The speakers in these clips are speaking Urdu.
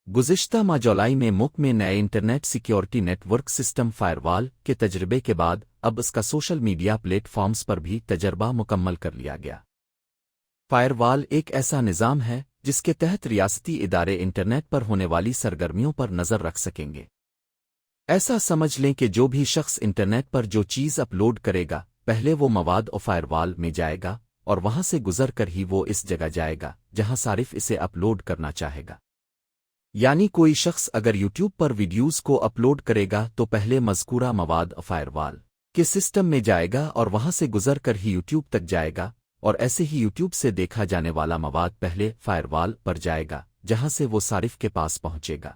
گزشتہ ماہ جولائی میں ملک میں نئے internet security network system firewall کے تجربے کے بعد اب اس کا سوشل میڈیا پلیٹ فارمز پر بھی تجربہ مکمل کر لیا گیا۔ فائر وال ایک ایسا نظام ہے جس کے تحت ریاستی ادارے انٹرنیٹ پر ہونے والی سرگرمیوں پر نظر رکھ سکیں گے۔ ایسا سمجھ لیں کہ جو بھی شخص انٹرنیٹ پر جو چیز اپلوڈ کرے گا، پہلے وہ مواد فائر وال میں جائے گا اور وہاں سے گزر کر ہی وہ اس جگہ جائے گا جہاں صارف اسے اپلوڈ کرنا چاہے گا۔ یعنی کوئی شخص اگر یوٹیوب پر ویڈیوز کو اپلوڈ کرے گا تو پہلے مذکورہ مواد فائر وال کے سسٹم میں جائے گا اور وہاں سے گزر کر ہی یوٹیوب تک جائے گا، اور ایسے ہی یوٹیوب سے دیکھا جانے والا مواد پہلے فائر وال پر جائے گا جہاں سے وہ صارف کے پاس پہنچے گا۔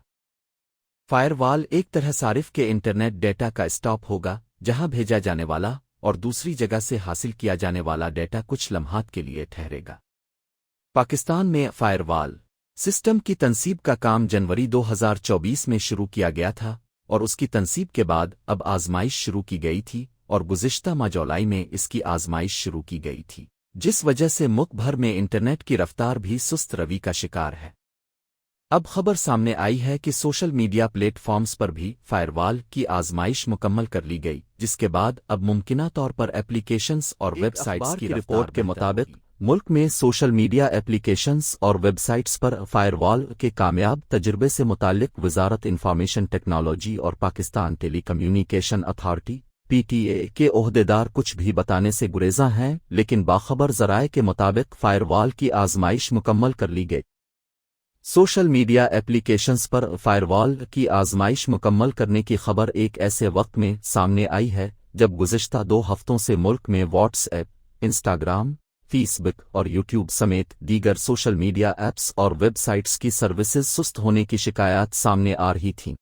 فائر وال ایک طرح صارف کے انٹرنیٹ ڈیٹا کا اسٹاپ ہوگا جہاں بھیجا جانے والا اور دوسری جگہ سے حاصل کیا جانے والا ڈیٹا کچھ لمحات کے لیے ٹھہرے گا۔ پاکستان میں فائر وال سسٹم کی تنصیب کا کام جنوری 2024 میں شروع کیا گیا تھا اور اس کی تنصیب کے بعد اب آزمائش شروع کی گئی تھی اور گزشتہ ماہ جولائی میں اس کی آزمائش شروع کی گئی تھی، جس وجہ سے ملک بھر میں انٹرنیٹ کی رفتار بھی سست روی کا شکار ہے۔ اب خبر سامنے آئی ہے کہ سوشل میڈیا پلیٹ فارمز پر بھی فائر وال کی آزمائش مکمل کر لی گئی، جس کے بعد اب ممکنہ طور پر ایپلیکیشنز اور ویب سائٹس کی رپورٹ کے مطابق ملک میں سوشل میڈیا ایپلیکیشنز اور ویب سائٹس پر فائر وال کے کامیاب تجربے سے متعلق وزارت انفارمیشن ٹیکنالوجی اور پاکستان ٹیلی کمیونیکیشن اتھارٹی (PTA) کے عہدیدار کچھ بھی بتانے سے گریزاں ہیں، لیکن باخبر ذرائع کے مطابق فائر وال کی آزمائش مکمل کر لی گئی۔ سوشل میڈیا ایپلیکیشنز پر فائر وال کی آزمائش مکمل کرنے کی خبر ایک ایسے وقت میں سامنے آئی ہے جب گزشتہ 2 ہفتوں سے ملک میں واٹس ایپ، انسٹاگرام، فیس بک اور یوٹیوب سمیت دیگر سوشل میڈیا ایپس اور ویب سائٹس کی سروسز سست ہونے کی شکایات سامنے آ رہی تھیں۔